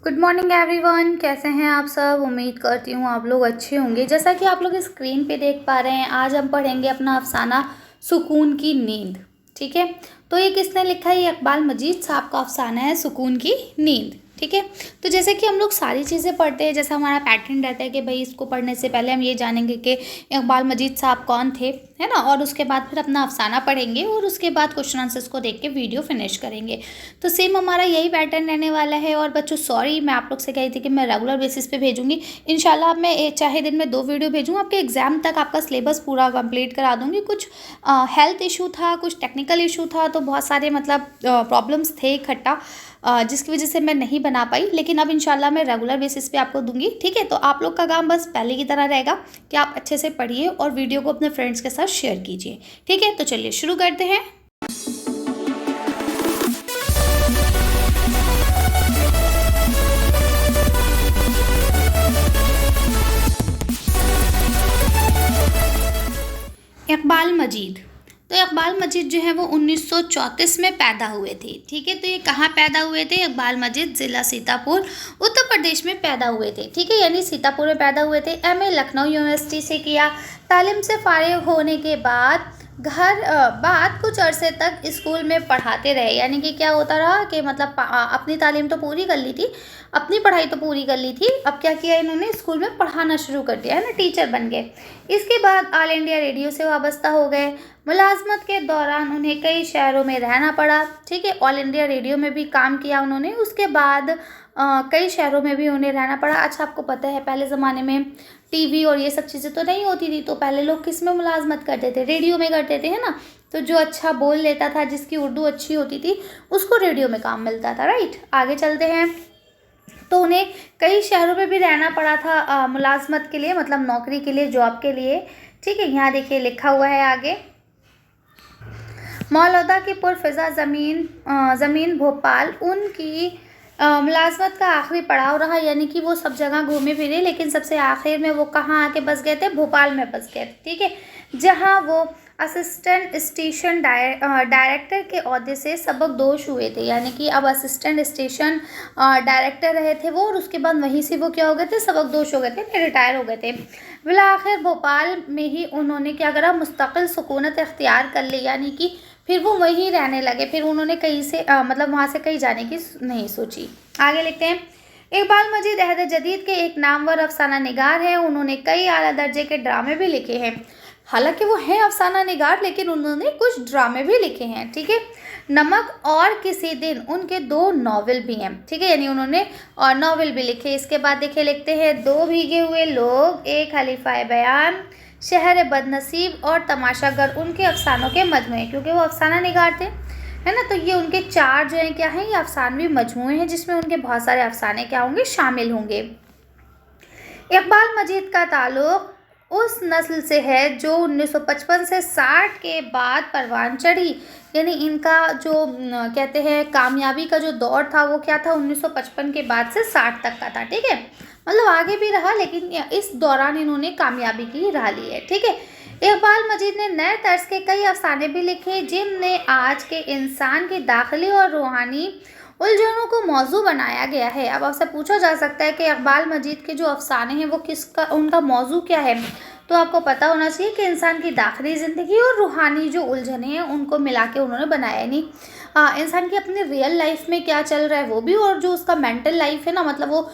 Good morning everyone, कैसे हैं आप सब। उम्मीद करती हूँ आप लोग अच्छे होंगे। जैसा कि आप लोग स्क्रीन पे देख पा रहे हैं, आज हम पढ़ेंगे अपना अफसाना सुकून की नींद। ठीक है, तो ये किसने लिखा है? ये इकबाल मजीद साहब का अफसाना है सुकून की नींद। ठीक है, तो जैसे कि हम लोग सारी चीज़ें पढ़ते हैं, जैसा हमारा पैटर्न रहता है कि भाई इसको पढ़ने से पहले हम ये जानेंगे कि इकबाल मजीद साहब कौन थे, है ना, और उसके बाद फिर अपना अफसाना पढ़ेंगे और उसके बाद क्वेश्चन आंसर्स को देख के वीडियो फिनिश करेंगे। तो सेम हमारा यही पैटर्न रहने वाला है। और बच्चों सॉरी, मैं आप लोग से कही थी कि मैं रेगुलर बेसिस पे भेजूंगी। इंशाल्लाह अब मैं चाहे दिन में 2 वीडियो भेजूँ, आपके एग्ज़ाम तक आपका सिलेबस पूरा कंप्लीट करा दूँगी। कुछ हेल्थ इशू था, कुछ टेक्निकल इशू था, तो बहुत सारे मतलब प्रॉब्लम्स थे इकट्ठा, जिसकी वजह से मैं नहीं बना पाई। लेकिन अब इंशाल्लाह मैं रेगुलर बेसिस पे आपको दूंगी। ठीक है, तो आप लोग का काम बस पहले की तरह रहेगा कि आप अच्छे से पढ़िए और वीडियो को अपने फ्रेंड्स के साथ शेयर कीजिए। ठीक है, तो चलिए शुरू करते हैं। इकबाल मजीद, तो इकबाल मजीद जो है वो 1934 में पैदा हुए थे। ठीक है, तो ये कहाँ पैदा हुए थे? इकबाल मजीद ज़िला सीतापुर, उत्तर प्रदेश में पैदा हुए थे। ठीक है, यानी सीतापुर में पैदा हुए थे। एमए लखनऊ यूनिवर्सिटी से किया। तालीम से फारिग होने के बाद बाद कुछ अरसे तक स्कूल में पढ़ाते रहे। यानी कि क्या होता रहा कि मतलब अपनी तालीम तो पूरी कर ली थी, अपनी पढ़ाई तो पूरी कर ली थी, अब क्या किया इन्होंने, स्कूल में पढ़ाना शुरू कर दिया, है ना, टीचर बन गए। इसके बाद ऑल इंडिया रेडियो से वाबस्ता हो गए। मुलाजमत के दौरान उन्हें कई शहरों में रहना पड़ा। ठीक है, ऑल इंडिया रेडियो में भी काम किया उन्होंने, उसके बाद कई शहरों में भी उन्हें रहना पड़ा। अच्छा, आपको पता है पहले ज़माने में टीवी और ये सब चीज़ें तो नहीं होती थी, तो पहले लोग किस में मुलाजमत करते थे? रेडियो में करते थे, है ना। तो जो अच्छा बोल लेता था, जिसकी उर्दू अच्छी होती थी, उसको रेडियो में काम मिलता था। राइट, आगे चलते हैं। तो उन्हें कई शहरों में भी रहना पड़ा था मुलाजमत के लिए, मतलब नौकरी के लिए, जॉब के लिए। ठीक है, यहाँ देखिए लिखा हुआ है आगे, मौलौदा की पुरफ़िज़ा ज़मीन भोपाल उनकी मुलाजमत का आखिरी पड़ाव रहा। यानी कि वो सब जगह घूमे फिरे, लेकिन सबसे आखिर में वो कहाँ आके बस गए थे? भोपाल में बस गए थे। ठीक है, जहाँ वो असिस्टेंट स्टेशन डायरेक्टर के ओहदे से सबकदोश हुए थे। यानी कि अब असिस्टेंट स्टेशन डायरेक्टर रहे थे वो, और उसके बाद वहीं से वो क्या हो गए थे? सबकदोश हो गए थे, रिटायर हो गए थे। बिलाखिर भोपाल में ही उन्होंने क्या करा? मुस्तकिल सुकूनत इख्तियार कर ली। यानी कि फिर वो वहीं रहने लगे, फिर उन्होंने कहीं से मतलब वहाँ से कहीं जाने की नहीं सोची। आगे लिखते हैं। इकबाल मजीद अहद जदीद के एक नामवर अफसाना निगार हैं। उन्होंने कई आला दर्जे के ड्रामे भी लिखे हैं। हालांकि वो हैं अफसाना निगार, लेकिन उन्होंने कुछ ड्रामे भी लिखे हैं। ठीक है, नमक और किसी दिन उनके 2 नावल भी हैं। ठीक है, यानी उन्होंने और नावल भी लिखे। इसके बाद देखिए लिखते हैं, 2 भीगे हुए लोग, एक खलीफा बयान, शहर बदनसीब और तमाशागर उनके अफसानों के मजमूए, क्योंकि वो अफसाना निगार थे, है ना। तो ये उनके 4 जो हैं क्या हैं? ये अफसानवी मजमूए हैं, जिसमें उनके बहुत सारे अफसाने क्या होंगे? शामिल होंगे। इकबाल मजीद का ताल्लुक उस नस्ल से है जो 1955 से 60 के बाद परवान चढ़ी। यानी इनका जो कहते हैं कामयाबी का जो दौर था, वो क्या था? 1955 के बाद से 60 तक का था। ठीक है, मतलब आगे भी रहा, लेकिन इस दौरान इन्होंने कामयाबी की राह ली है। ठीक है, इकबाल मजीद ने नए तर्ज के कई अफसाने भी लिखे, जिनने आज के इंसान की दाखिली और रूहानी उलझनों को मौजू बनाया गया है। अब आपसे पूछा जा सकता है कि इकबाल मजीद के जो अफसाने हैं वो किसका, उनका मौजू क्या है? तो आपको पता होना चाहिए कि इंसान की दाखिली ज़िंदगी और रूहानी जो उलझने हैं उनको मिला के उन्होंने बनाया। नहीं, इंसान की अपनी रियल लाइफ में क्या चल रहा है वो भी, और जो उसका मेंटल लाइफ है ना, मतलब वो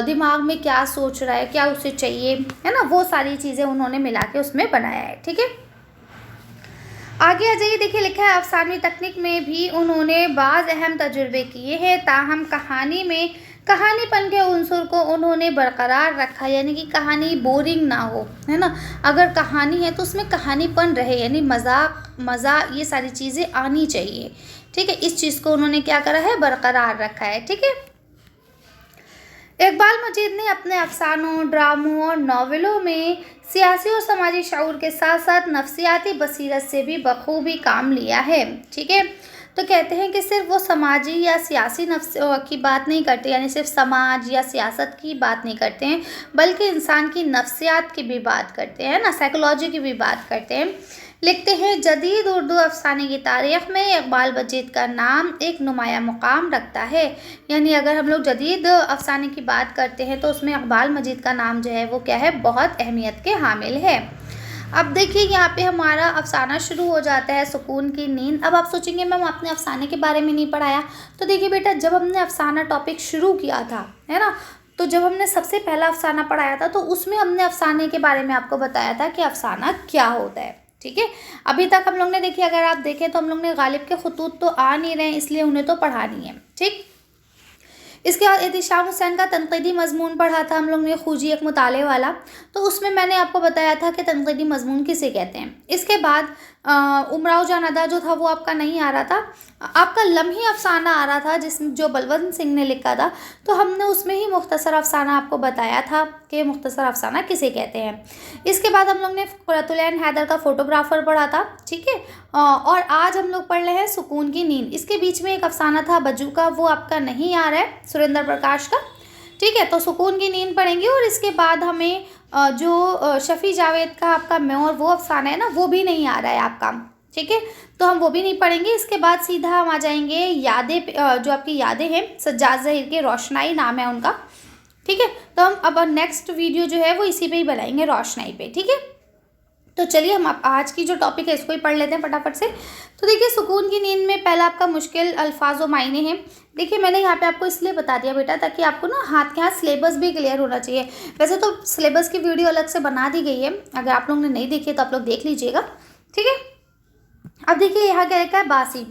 दिमाग में क्या सोच रहा है, क्या उसे चाहिए, है ना, वो सारी चीज़ें उन्होंने मिला के उसमें बनाया है। ठीक है, आगे आ जाइए। देखिए लिखा है, अफसानवी तकनीक में भी उन्होंने बाज़ अहम तजुर्बे किए हैं, ताहम कहानी में कहानीपन के उनसुर को उन्होंने बरकरार रखा। यानी कि कहानी बोरिंग ना हो, है ना। अगर कहानी है तो उसमें कहानीपन रहे, यानी मज़ा ये सारी चीज़ें आनी चाहिए। ठीक है, इस चीज़ को उन्होंने क्या करा है? बरकरार रखा है। ठीक है, इकबाल मजीद ने अपने अफसानों, ड्रामों और नावलों में सियासी और समाजी शऊर के साथ साथ नफ्सियाती बसीरत से भी बखूबी काम लिया है। ठीक है, तो कहते हैं कि सिर्फ वो समाजी या सियासी नफ्स की बात नहीं करते, यानी सिर्फ समाज या सियासत की बात नहीं करते हैं, बल्कि इंसान की नफ्सियात की भी बात करते हैं ना, साइकोलॉजी की भी बात करते हैं। लिखते हैं, जदीद उर्दू अफ़साने की तारीख़ में इकबाल मजीद का नाम एक नुमाया मुकाम रखता है। यानी अगर हम लोग जदीद अफ़साने की बात करते हैं तो उसमें इकबाल मजीद का नाम जो है वो क्या है, बहुत अहमियत के हामिल है। अब देखिए यहाँ पे हमारा अफ़साना शुरू हो जाता है, सुकून की नींद। अब आप सोचेंगे मैम आपने अफ़साने के बारे में नहीं पढ़ाया। तो देखिए बेटा, जब हमने अफ़साना टॉपिक शुरू किया था, है ना, तो जब हमने सबसे पहला अफ़साना पढ़ाया था तो उसमें हमने अफ़साने के बारे में आपको बताया था कि अफ़साना क्या होता है। ठीक है, अभी तक हम लोग ने देखिए, अगर आप देखें तो हम लोग ने गालिब के खतूत तो आ नहीं रहे, इसलिए उन्हें तो पढ़ा नहीं है। ठीक, इसके बाद एहतिशाम हुसैन का तनक़ीदी मज़मून पढ़ा था हम लोग ने, खूजी एक मुताले वाला। तो उसमें मैंने आपको बताया था कि तनक़ीदी मज़मून किसे कहते हैं। इसके बाद उमराव जान अदा जो था वो आपका नहीं आ रहा था, आपका लम्ही अफ़साना आ रहा था जो बलवंत सिंह ने लिखा था। तो हमने उसमें ही मुख्तसर अफ़साना आपको बताया था कि मुख्तसर अफ़साना किसे कहते हैं। इसके बाद हम लोग ने क़ुर्रतुल ऐन हैदर का फ़ोटोग्राफ़र पढ़ा था। ठीक है, और आज हम लोग पढ़ रहे हैं सुकून की नींद। इसके बीच में एक अफ़साना था बज्जू का, वो आपका नहीं आ रहा है, सुरेंद्र प्रकाश का। ठीक है, तो सुकून की नींद पढ़ेंगे। और इसके बाद हमें जो शफ़ी जावेद का आपका मोर वो अफ़साना है ना, वो भी नहीं आ रहा है आपका। ठीक है, तो हम वो भी नहीं पढ़ेंगे। इसके बाद सीधा हम आ जाएंगे यादें पे, जो आपकी यादें हैं सज्जाद ज़हीर के, रोशनाई नाम है उनका। ठीक है, तो हम अब नेक्स्ट वीडियो जो है वो इसी पे ही बनाएंगे, रोशनाई पे। ठीक है, तो चलिए हम आज की जो टॉपिक है इसको ही पढ़ लेते हैं फटाफट से। तो देखिए, सुकून की नींद में पहला आपका मुश्किल अल्फाज व मायने हैं। देखिए, मैंने यहाँ पे आपको इसलिए बता दिया बेटा ताकि आपको ना हाथ के हाथ सिलेबस भी क्लियर होना चाहिए। वैसे तो सिलेबस की वीडियो अलग से बना दी गई है, अगर आप लोगों ने नहीं देखी है तो आप लोग देख लीजिएगा। ठीक है, अब देखिए यहाँ क्या लिखा है, बासी।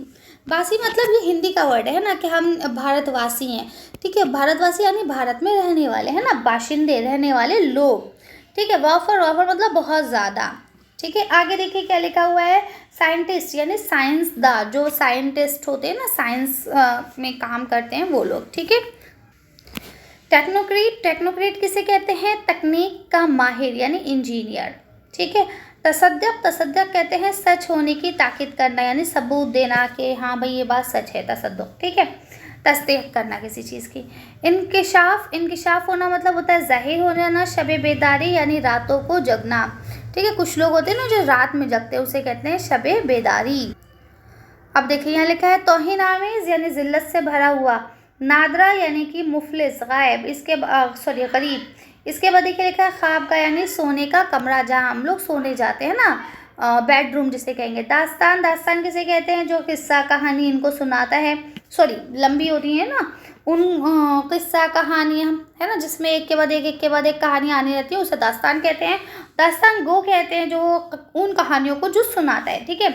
बासी मतलब ये हिंदी का वर्ड है ना, कि हम भारतवासी हैं। ठीक है, भारतवासी यानी भारत में रहने वाले, है ना, बाशिंदे, रहने वाले लोग। ठीक है, वाफर, वाफर मतलब बहुत ज़्यादा। ठीक है, आगे देखिए क्या लिखा हुआ है, साइंटिस्ट यानी साइंसदान, जो साइंटिस्ट होते हैं ना, साइंस में काम करते हैं वो लोग। ठीक है, टेक्नोक्रेट, टेक्नोक्रेट किसे कहते हैं, तकनीक का माहिर यानी इंजीनियर। ठीक है, तसद्दुक, तसद्दुक कहते हैं सच होने की ताकीद करना, यानी सबूत देना कि हाँ भाई ये बात सच है, तसद्दुक। ठीक है, तस्दीक करना किसी चीज़ की। इंकिशाफ, इंकिशाफ होना मतलब होता है ज़ाहिर होना ना, शब बेदारी यानी रातों को जगना। ठीक है, कुछ लोग होते हैं ना जो रात में जगते हैं, उसे कहते हैं शब बेदारी। अब देखिए यहाँ लिखा है, तौहीन आमेज़ यानी ज़िल्लत से भरा हुआ, नादरा यानी कि मुफलिस, गायब, इसके सॉरी गरीब। इसके बाद देखिए लिखा है, ख्वाब का यानी सोने का कमरा, जहाँ हम लोग सोने जाते हैं ना, बेडरूम जिसे कहेंगे। दास्तान, दास्तान किसे कहते हैं, जो किस्सा कहानी इनको सुनाता है, सॉरी लंबी होती है ना, उन किस्सा कहानियाँ, है ना, जिसमें एक के बाद एक के बाद एक कहानी आनी रहती है, उसे दास्तान कहते हैं। दास्तान गो कहते हैं जो उन कहानियों को जो सुनाता है। ठीक है,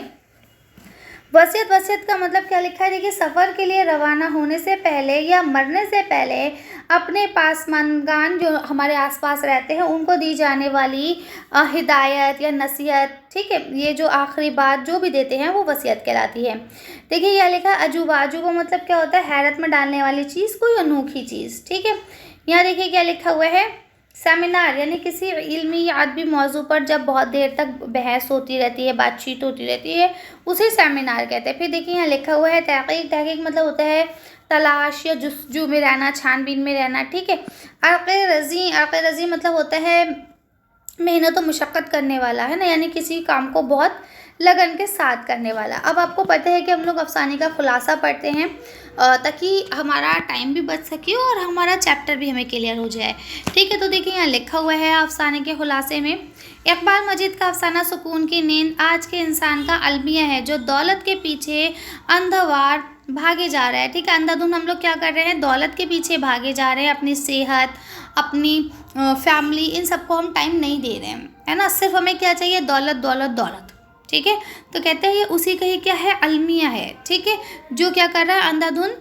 वसीयत, वसीयत का मतलब क्या लिखा है, देखिए, सफ़र के लिए रवाना होने से पहले या मरने से पहले अपने पासमानगान जो हमारे आसपास रहते हैं उनको दी जाने वाली हिदायत या नसीहत। ठीक है, ये जो आखिरी बात जो भी देते हैं वो वसीयत कहलाती है। देखिए यह लिखा है, अजूबा, अजूबा मतलब क्या होता है, हैरत में डालने वाली चीज़, कोई अनोखी चीज़। ठीक है, यहाँ देखिए क्या लिखा हुआ है, सेमिनार यानी किसी इल्मी या अदबी मौजू पर जब बहुत देर तक बहस होती रहती है, बातचीत होती रहती है, उसे सेमिनार कहते हैं। फिर देखिए यहाँ लिखा हुआ है, तहकीक, तहकीक मतलब होता है तलाश या जुस्तजू में रहना, छानबीन में रहना। ठीक है, अर्क़ रज़ी, अर्क़ रज़ी मतलब होता है मेहनत और मुशक्क़त करने वाला, है ना, यानी किसी काम को बहुत लगन के साथ करने वाला। अब आपको पता है कि हम लोग अफ़साने का खुलासा पढ़ते हैं ताकि हमारा टाइम भी बच सके और हमारा चैप्टर भी हमें क्लियर हो जाए। ठीक है, तो देखिए यहाँ लिखा हुआ है अफ़साने के खुलासे में, इकबाल मजीद का अफ़साना सुकून की नींद आज के इंसान का अलमिया है जो दौलत के पीछे अंधावार भागे जा रहा है। ठीक है, अंधाधुन हम लोग क्या कर रहे हैं, दौलत के पीछे भागे जा रहे हैं, अपनी सेहत, अपनी फैमिली, इन सबको हम टाइम नहीं दे रहे हैं, है ना, सिर्फ हमें क्या चाहिए, दौलत, दौलत, दौलत। ठीक है, तो कहते हैं ये उसी का ही क्या है, अलमिया है। ठीक है, जो क्या कर रहा है, अंधाधुन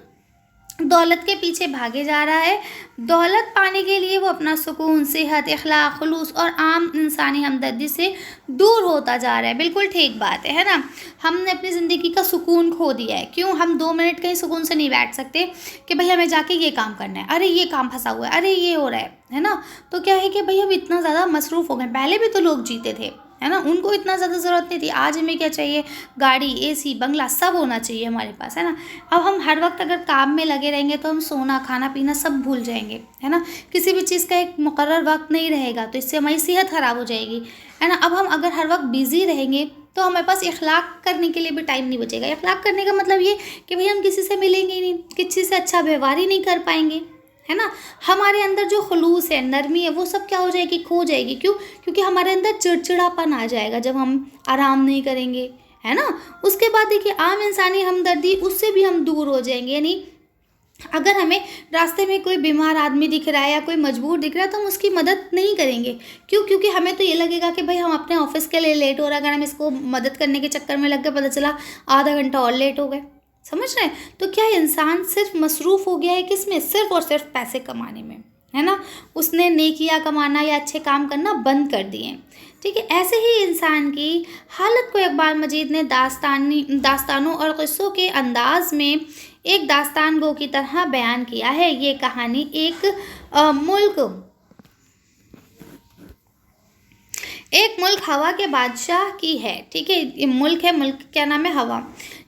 दौलत के पीछे भागे जा रहा है। दौलत पाने के लिए वो अपना सुकून, सेहत, इखलाक, खुलूस और आम इंसानी हमदर्दी से दूर होता जा रहा है। बिल्कुल ठीक बात है ना, हमने अपनी ज़िंदगी का सुकून खो दिया है। क्यों, हम 2 मिनट कहीं सुकून से नहीं बैठ सकते कि भाई हमें जाके ये काम करना है, अरे ये काम फंसा हुआ है, अरे ये हो रहा है ना। तो क्या है कि भाई हम इतना ज़्यादा मसरूफ़ हो गए। पहले भी तो लोग जीते थे, है ना, उनको इतना ज़्यादा ज़रूरत नहीं थी। आज हमें क्या चाहिए, गाड़ी, एसी, बंगला सब होना चाहिए हमारे पास, है ना। अब हम हर वक्त अगर काम में लगे रहेंगे तो हम सोना, खाना पीना सब भूल जाएंगे, है ना। किसी भी चीज़ का एक मुकर्रर वक्त नहीं रहेगा तो इससे हमारी सेहत ख़राब हो जाएगी, है ना। अब हम अगर हर वक्त बिज़ी रहेंगे तो हमारे पास इखलाक करने के लिए भी टाइम नहीं बचेगा। इखलाक करने का मतलब ये कि भाई हम किसी से मिलेंगे ही नहीं, किसी से अच्छा व्यवहार ही नहीं कर पाएंगे, है ना। हमारे अंदर जो खुलूस है, नरमी है, वो सब क्या हो जाएगी, खो जाएगी। क्यों? क्योंकि हमारे अंदर चिड़चिड़ापन आ जाएगा जब हम आराम नहीं करेंगे, है ना। उसके बाद देखिए आम इंसानी हमदर्दी, उससे भी हम दूर हो जाएंगे। यानी अगर हमें रास्ते में कोई बीमार आदमी दिख रहा है या कोई मजबूर दिख रहा है तो हम उसकी मदद नहीं करेंगे। क्यों? क्योंकि हमें तो ये लगेगा कि भाई हम अपने ऑफिस के लिए लेट हो रहा है, अगर हम इसको मदद करने के चक्कर में लग गए, पता चला आधा घंटा और लेट हो गए। समझ रहे हैं? तो क्या इंसान सिर्फ मसरूफ़ हो गया है किस में? सिर्फ और सिर्फ पैसे कमाने में, है ना। उसने नेकियां कमाना या अच्छे काम करना बंद कर दिए। ठीक है, ऐसे ही इंसान की हालत को इकबाल मजीद ने दास्तानों और क़िस्सों के अंदाज में एक दास्तान गो की तरह बयान किया है। ये कहानी एक मुल्क हवा के बादशाह की है। ठीक है, ये मुल्क है, मुल्क क्या नाम है? हवा।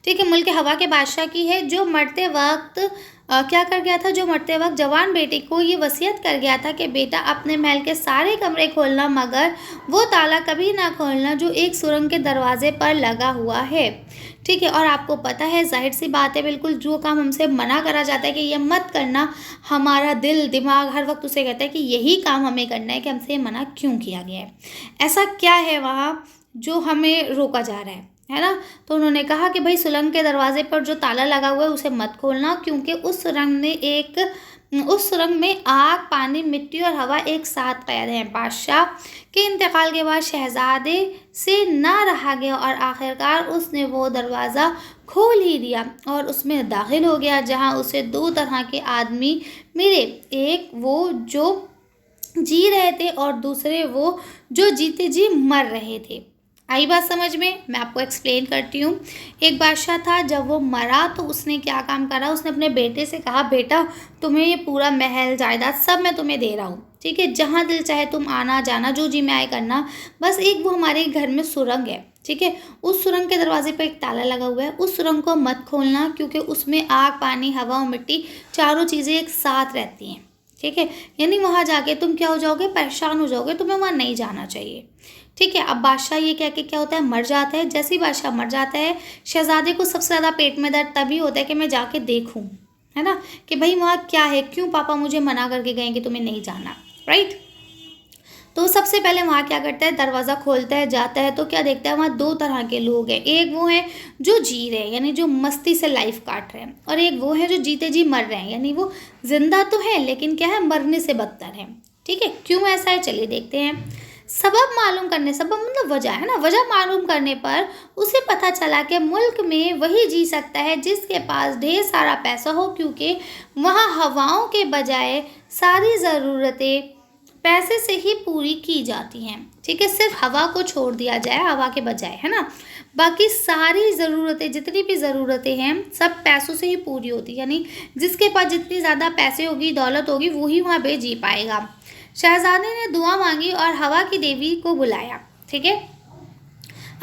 ठीक है, मुल्क हवा के बादशाह की है, जो मरते वक्त क्या कर गया था? जो मरते वक्त जवान बेटे को ये वसीयत कर गया था कि बेटा अपने महल के सारे कमरे खोलना, मगर वो ताला कभी ना खोलना जो एक सुरंग के दरवाजे पर लगा हुआ है। ठीक है, और आपको पता है, जाहिर सी बात है, बिल्कुल जो काम हमसे मना करा जाता है कि ये मत करना, हमारा दिल दिमाग हर वक्त उसे कहता है कि यही काम हमें करना है, कि हमसे मना क्यों किया गया है, ऐसा क्या है वहाँ जो हमें रोका जा रहा है ना। तो उन्होंने कहा कि भाई सुरंग के दरवाजे पर जो ताला लगा हुआ है उसे मत खोलना, क्योंकि उस सुरंग में आग, पानी, मिट्टी और हवा एक साथ कैद हैं। बादशाह के इंतकाल के बाद शहजादे से ना रहा गया और आखिरकार उसने वो दरवाज़ा खोल ही दिया और उसमें दाखिल हो गया, जहाँ उसे दो तरह के आदमी मिले। एक वो जो जी रहे थे और दूसरे वो जो जीते जी मर रहे थे। आई बात समझ में? मैं आपको एक्सप्लेन करती हूँ। एक बादशाह था, जब वो मरा तो उसने क्या काम करा, उसने अपने बेटे से कहा, बेटा तुम्हें ये पूरा महल जायदाद सब मैं तुम्हें दे रहा हूँ, ठीक है, जहाँ दिल चाहे तुम आना जाना, जो जी में आए करना, बस एक वो हमारे घर में सुरंग है, ठीक है, उस सुरंग के दरवाजे पर एक ताला लगा हुआ है, उस सुरंग को मत खोलना, क्योंकि उसमें आग, पानी, हवा और मिट्टी चारों चीज़ें एक साथ रहती हैं। ठीक है, यानी वहाँ जाके तुम क्या हो जाओगे, परेशान हो जाओगे, तुम्हें वहाँ नहीं जाना चाहिए। ठीक है, अब बादशाह ये कह के क्या होता है, मर जाता है। जैसे ही बादशाह मर जाता है, शहजादे को सबसे ज़्यादा पेट में दर्द तभी होता है कि मैं जाके देखूं, है ना, कि भाई वहाँ क्या है, क्यों पापा मुझे मना करके गए कि तुम्हें नहीं जाना, राइट। तो सबसे पहले वहाँ क्या करता है, दरवाज़ा खोलता है, जाता है तो क्या देखता है, वहाँ दो तरह के लोग हैं। एक वो हैं जो जी रहे हैं, यानी जो मस्ती से लाइफ काट रहे हैं, और एक वो है जो जीते जी मर रहे हैं, यानी वो जिंदा तो है लेकिन क्या है, मरने से बदतर है। ठीक है, क्यों ऐसा है, चलिए देखते हैं। सबब मालूम करने, सबब मतलब वजह, है ना, वजह मालूम करने पर उसे पता चला कि मुल्क में वही जी सकता है जिसके पास ढेर सारा पैसा हो, क्योंकि वहाँ हवाओं के बजाय सारी ज़रूरतें पैसे से ही पूरी की जाती हैं। ठीक है, सिर्फ हवा को छोड़ दिया जाए, हवा के बजाय, है ना, बाकी सारी ज़रूरतें, जितनी भी ज़रूरतें हैं सब पैसों से ही पूरी होती, यानी जिसके पास जितनी ज़्यादा पैसे होगी, दौलत होगी, वही वहाँ पे जी पाएगा। शहजादे ने दुआ मांगी और हवा की देवी को बुलाया। ठीक है,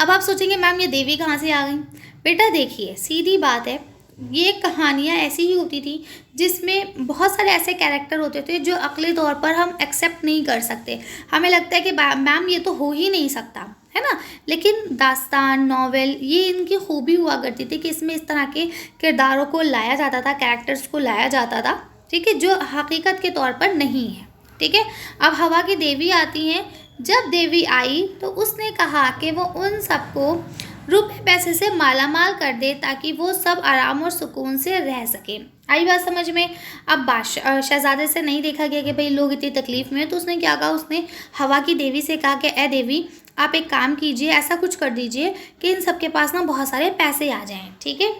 अब आप सोचेंगे मैम ये देवी कहाँ से आ गई? बेटा देखिए, सीधी बात है, ये कहानियाँ ऐसी ही होती थी जिसमें बहुत सारे ऐसे कैरेक्टर होते थे जो अक्ली तौर पर हम एक्सेप्ट नहीं कर सकते। हमें लगता है कि मैम ये तो हो ही नहीं सकता, है ना, लेकिन दास्तान, नॉवेल, ये इनकी खूबी हुआ करती थी कि इसमें इस तरह के किरदारों को लाया जाता था, कैरेक्टर्स को लाया जाता था, ठीक है, जो हकीकत के तौर पर नहीं है। ठीक है, अब हवा की देवी आती हैं। जब देवी आई तो उसने कहा कि वो उन सबको रुपए पैसे से मालामाल कर दे ताकि वो सब आराम और सुकून से रह सके। आई बात समझ में? अब बादशाह शहजादे से नहीं देखा गया कि भाई लोग इतनी तकलीफ़ में हैं, तो उसने क्या कहा, उसने हवा की देवी से कहा कि ए देवी, आप एक काम कीजिए, ऐसा कुछ कर दीजिए कि इन सबके पास ना बहुत सारे पैसे आ जाएं। ठीक है,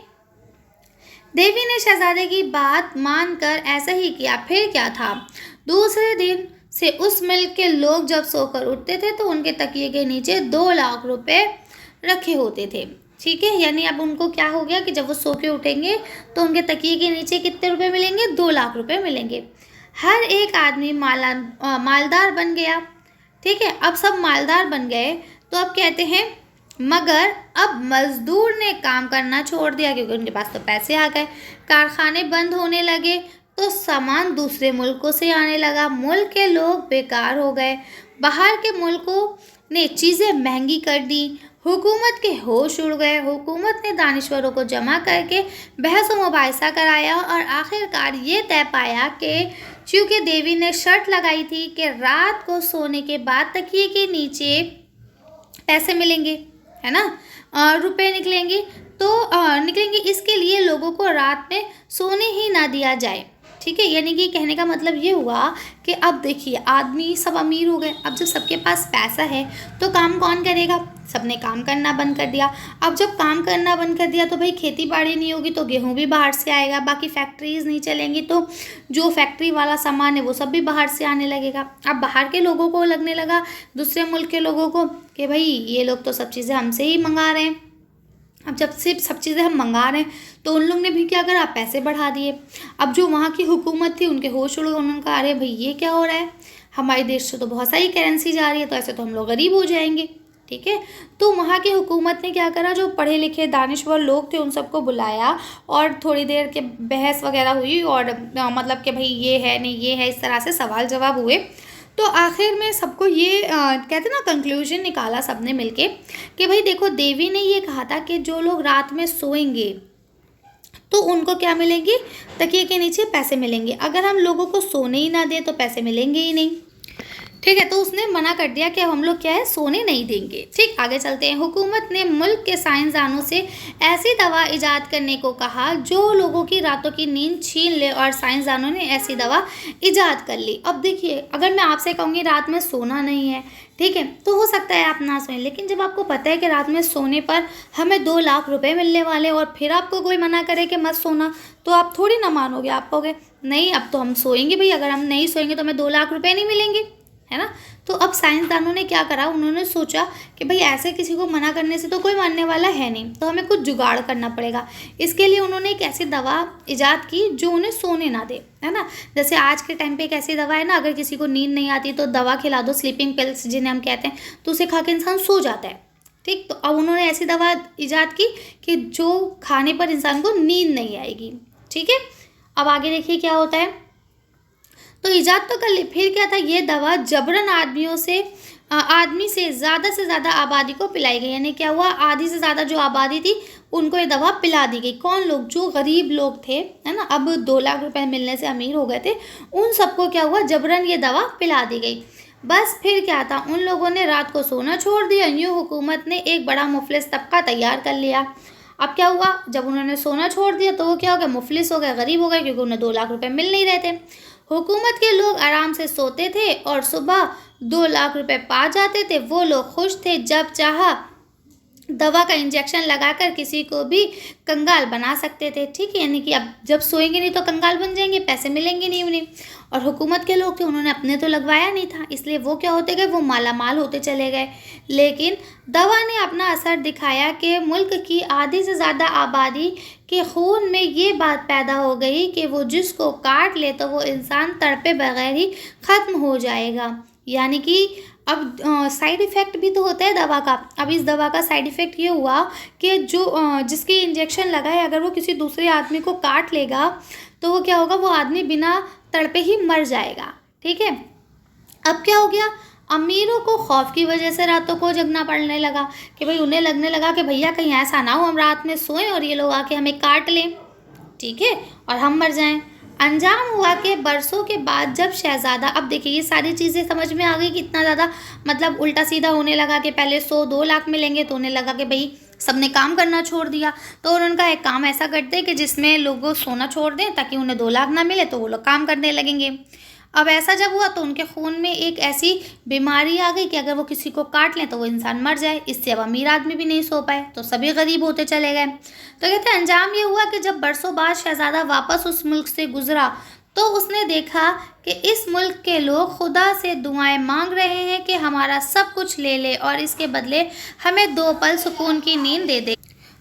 देवी ने शहजादे की बात मानकर ऐसा ही किया। फिर क्या था, दूसरे दिन से उस मिल्क के लोग जब सोकर उठते थे तो उनके तकिए के नीचे 2 लाख रुपए रखे होते थे। ठीक है, यानी अब उनको क्या हो गया कि जब वो सो के उठेंगे तो उनके तकिए के नीचे कितने रुपए मिलेंगे, 2 लाख रुपए मिलेंगे। हर एक आदमी मालदार बन गया। ठीक है, अब सब मालदार बन गए तो अब कहते हैं, मगर अब मजदूर ने काम करना छोड़ दिया क्योंकि उनके पास तो पैसे आ गए। कारखाने बंद होने लगे तो सामान दूसरे मुल्कों से आने लगा। मुल्क के लोग बेकार हो गए। बाहर के मुल्कों ने चीज़ें महंगी कर दी। हुकूमत के होश उड़ गए। हुकूमत ने दानिश्वरों को जमा करके बहस व मुबाहिसा कराया और आखिरकार ये तय पाया कि चूँकि देवी ने शर्त लगाई थी कि रात को सोने के बाद तकिए के नीचे पैसे मिलेंगे, है ना, रुपए निकलेंगे, तो निकलेंगे, इसके लिए लोगों को रात में सोने ही ना दिया जाए। ठीक है, यानी कि कहने का मतलब ये हुआ कि अब देखिए आदमी सब अमीर हो गए, अब जब सबके पास पैसा है तो काम कौन करेगा? सबने काम करना बंद कर दिया। अब जब काम करना बंद कर दिया तो भाई खेती बाड़ी नहीं होगी तो गेहूं भी बाहर से आएगा, बाकी फैक्ट्रीज़ नहीं चलेंगी तो जो फैक्ट्री वाला सामान है वो सब भी बाहर से आने लगेगा। अब बाहर के लोगों को लगने लगा, दूसरे मुल्क के लोगों को, कि भाई ये लोग तो सब चीज़ें हमसे ही मंगा रहे हैं। अब जब से सब चीज़ें हम मंगा रहे हैं तो उन लोग ने भी क्या करा, पैसे बढ़ा दिए। अब जो वहाँ की हुकूमत थी उनके होश उड़ गए, उन्होंने कहा अरे भाई ये क्या हो रहा है, हमारे देश से तो बहुत सारी करेंसी जा रही है, तो ऐसे तो हम लोग गरीब हो जाएंगे। ठीक है, तो वहाँ की हुकूमत ने क्या करा, जो पढ़े लिखे दानिश्वर लोग थे उन सबको बुलाया और थोड़ी देर के बहस वगैरह हुई और मतलब कि भाई ये है नहीं ये है, इस तरह से सवाल जवाब हुए। तो आखिर में सबको ये कहते ना कंक्लूजन निकाला सबने मिलके कि भाई देखो देवी ने ये कहा था कि जो लोग रात में सोएंगे तो उनको क्या मिलेंगे, तकिए के नीचे पैसे मिलेंगे। अगर हम लोगों को सोने ही ना दें तो पैसे मिलेंगे ही नहीं। ठीक है, तो उसने मना कर दिया कि हम लोग क्या है, सोने नहीं देंगे। ठीक, आगे चलते हैं। हुकूमत ने मुल्क के साइंसदानों से ऐसी दवा इजाद करने को कहा जो लोगों की रातों की नींद छीन ले, और साइंसदानों ने ऐसी दवा इजाद कर ली। अब देखिए, अगर मैं आपसे कहूँगी रात में सोना नहीं है, ठीक है, तो हो सकता है आप ना सोएं, लेकिन जब आपको पता है कि रात में सोने पर हमें 2 लाख रुपए मिलने वाले और फिर आपको कोई मना करे कि मत सोना, तो आप थोड़ी ना मानोगे, आप कहोगे नहीं अब तो हम सोएंगे भाई, अगर हम नहीं सोएंगे तो हमें 2 लाख रुपए नहीं मिलेंगे, है ना। तो अब साइंसदानों ने क्या करा, उन्होंने सोचा कि भाई ऐसे किसी को मना करने से तो कोई मानने वाला है नहीं, तो हमें कुछ जुगाड़ करना पड़ेगा। इसके लिए उन्होंने एक ऐसी दवा इजाद की जो उन्हें सोने ना दे, है ना। जैसे आज के टाइम पे एक ऐसी दवा है ना, अगर किसी को नींद नहीं आती तो दवा खिला दो, स्लीपिंग पिल्स जिन्हें हम कहते हैं, तो उसे खा के इंसान सो जाता है। ठीक, तो अब उन्होंने ऐसी दवा इजाद की कि जो खाने पर इंसान को नींद नहीं आएगी। ठीक है, अब आगे देखिए क्या होता है। तो इजाद तो कर ली, फिर क्या था, ये दवा जबरन आदमी से ज़्यादा आबादी को पिलाई गई। यानी क्या हुआ, आधी से ज़्यादा जो आबादी थी उनको ये दवा पिला दी गई। कौन लोग, जो गरीब लोग थे, है ना, अब 2 लाख रुपए मिलने से अमीर हो गए थे, उन सबको क्या हुआ, जबरन ये दवा पिला दी गई। बस फिर क्या था, उन लोगों ने रात को सोना छोड़ दिया। यूँ हुकूमत ने एक बड़ा मुफलिस तबका तैयार कर लिया। अब क्या हुआ, जब उन्होंने सोना छोड़ दिया तो वो क्या हो गया, मुफलिस हो गए, गरीब हो गए, क्योंकि उन्हें 2 लाख रुपए मिल नहीं रहे थे। हुकूमत के लोग आराम से सोते थे और सुबह 2 लाख रुपए पा जाते थे। वो लोग खुश थे, जब चाहा दवा का इंजेक्शन लगाकर किसी को भी कंगाल बना सकते थे। ठीक है, यानी कि अब जब सोएंगे नहीं तो कंगाल बन जाएंगे, पैसे मिलेंगे नहीं उन्हें। और हुकूमत के लोग थे, उन्होंने अपने तो लगवाया नहीं था, इसलिए वो क्या होते गए, वो माला माल होते चले गए। लेकिन दवा ने अपना असर दिखाया कि मुल्क की आधी से ज़्यादा आबादी के खून में ये बात पैदा हो गई कि वो जिसको काट ले तो वो इंसान तड़पे बगैर ही ख़त्म हो जाएगा। यानी कि अब साइड इफ़ेक्ट भी तो होता है दवा का। अब इस दवा का साइड इफ़ेक्ट ये हुआ कि जो जिसकी इंजेक्शन लगा है, अगर वो किसी दूसरे आदमी को काट लेगा तो वो क्या होगा, वो आदमी बिना तड़पे ही मर जाएगा। ठीक है, अब क्या हो गया, अमीरों को खौफ की वजह से रातों को जगना पड़ने लगा कि भाई उन्हें लगने लगा कि भैया कहीं ऐसा ना हो हम रात में सोएं और ये लोग आके हमें काट लें, ठीक है, और हम मर जाएं। अंजाम हुआ कि बरसों के बाद जब शहज़ादा, अब देखिए ये सारी चीज़ें समझ में आ गई, कितना ज़्यादा मतलब उल्टा सीधा होने लगा कि पहले 100-2 लाख मिलेंगे तो उन्हें लगा कि भाई सबने काम करना छोड़ दिया, तो उन्होंने कहा एक काम ऐसा करते हैं कि जिसमें लोगों सोना छोड़ दें ताकि उन्हें 2 लाख ना मिले, तो वो लोग काम करने लगेंगे। अब ऐसा जब हुआ तो उनके खून में एक ऐसी बीमारी आ गई कि अगर वो किसी को काट लें तो वो इंसान मर जाए। इससे अब अमीर आदमी भी नहीं सो पाए तो सभी गरीब होते चले गए। तो कहते हैं अंजाम ये हुआ कि जब बरसों बाद शहज़ादा वापस उस मुल्क से गुजरा तो उसने देखा कि इस मुल्क के लोग खुदा से दुआएं मांग रहे हैं कि हमारा सब कुछ ले ले और इसके बदले हमें 2 पल सुकून की नींद दे दे।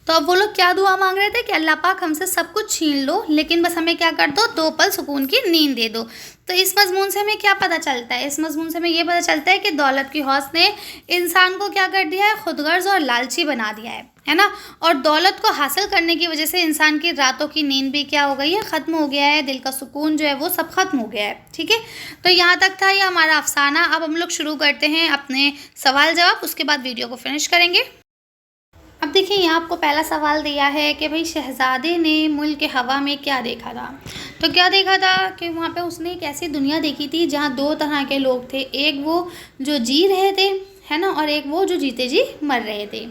तो अब वो लोग क्या दुआ मांग रहे थे कि अल्लाह पाक हमसे सब कुछ छीन लो, लेकिन बस हमें क्या कर दो, 2 पल सुकून की नींद दे दो। तो इस मजमून से हमें क्या पता चलता है, इस मजमून से हमें ये पता चलता है कि दौलत की हौस ने इंसान को क्या कर दिया है, खुदगर्ज और लालची बना दिया है ना। और दौलत को हासिल करने की वजह से इंसान की रातों की नींद भी क्या हो गई है, ख़त्म हो गया है, दिल का सुकून जो है वो सब ख़त्म हो गया है। ठीक है, तो यहाँ तक था ये हमारा अफसाना। अब हम लोग शुरू करते हैं अपने सवाल जवाब, उसके बाद वीडियो को फिनिश करेंगे। अब देखिए यहाँ आपको पहला सवाल दिया है कि भाई शहज़ादे ने मुल्क हवा में क्या देखा था। तो क्या देखा था कि वहाँ पे उसने एक ऐसी दुनिया देखी थी जहाँ 2 तरह के लोग थे, एक वो जो जी रहे थे, है ना, और एक वो जो जीते जी मर रहे थे।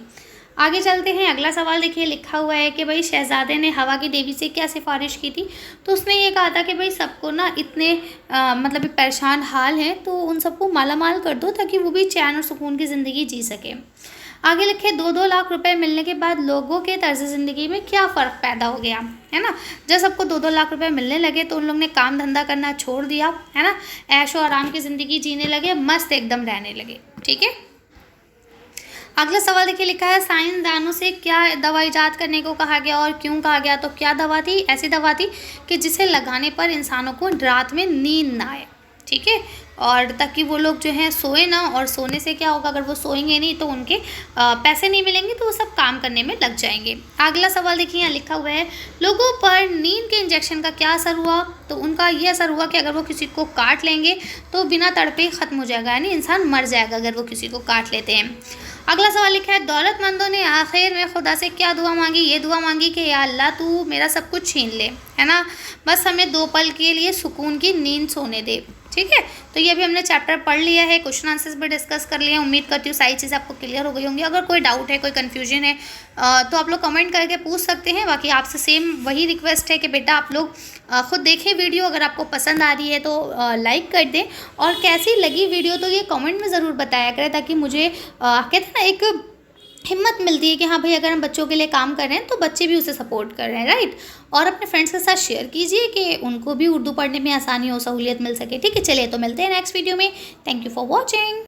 आगे चलते हैं, अगला सवाल देखिए लिखा हुआ है कि भाई शहज़ादे ने हवा की देवी से क्या सिफारिश की थी। तो उसने ये कहा था कि भाई सबको ना इतने मतलब परेशान हाल हैं तो उन सबको मालामाल कर दो ताकि वो भी चैन और सुकून की ज़िंदगी जी सके। आगे लिखे 2-2 लाख रुपए मिलने के बाद लोगों के तर्ज ज़िंदगी में क्या फ़र्क पैदा हो गया, है ना। जब सबको 2-2 लाख रुपए मिलने लगे तो उन लोग ने काम धंधा करना छोड़ दिया, है ना, ऐशो आराम की ज़िंदगी जीने लगे, मस्त एकदम रहने लगे। ठीक है, अगला सवाल देखिए लिखा है साइंसदानों से क्या दवा ईजाद करने को कहा गया और क्यों कहा गया। तो क्या दवा थी, ऐसी दवा थी कि जिसे लगाने पर इंसानों को रात में नींद ना आए। ठीक है, और ताकि वो लोग जो हैं सोए ना, और सोने से क्या होगा, अगर वो सोएंगे नहीं तो उनके पैसे नहीं मिलेंगे तो वो सब काम करने में लग जाएंगे। अगला सवाल देखिए यहाँ लिखा हुआ है लोगों पर नींद के इंजेक्शन का क्या असर हुआ। तो उनका ये असर हुआ कि अगर वो किसी को काट लेंगे तो बिना तड़पे ख़त्म हो जाएगा, यानी इंसान मर जाएगा अगर वो किसी को काट लेते हैं। अगला सवाल लिखा है दौलतमंदों ने आखिर में खुदा से क्या दुआ मांगी। ये दुआ मांगी कि या अल्लाह तू मेरा सब कुछ छीन ले, है ना, बस हमें 2 पल के लिए सुकून की नींद सोने दे। ठीक है, तो ये भी हमने चैप्टर पढ़ लिया है, क्वेश्चन आंसर्स भी डिस्कस कर लिए हैं। उम्मीद करती हूँ सारी चीज़ें आपको क्लियर हो गई होंगी। अगर कोई डाउट है, कोई कन्फ्यूजन है तो आप लोग कमेंट करके पूछ सकते हैं। बाकी आपसे सेम वही रिक्वेस्ट है कि बेटा आप लोग खुद देखें वीडियो, अगर आपको पसंद आ रही है तो लाइक कर दें, और कैसी लगी वीडियो तो ये कमेंट में ज़रूर बताया करें, ताकि मुझे कहते हैं ना एक हिम्मत मिलती है कि हाँ भाई अगर हम बच्चों के लिए काम कर रहे हैं तो बच्चे भी उसे सपोर्ट कर रहे हैं, राइट। और अपने फ्रेंड्स के साथ शेयर कीजिए कि उनको भी उर्दू पढ़ने में आसानी हो, सहूलियत मिल सके। ठीक है, चलिए तो मिलते हैं नेक्स्ट वीडियो में। Thank you for watching.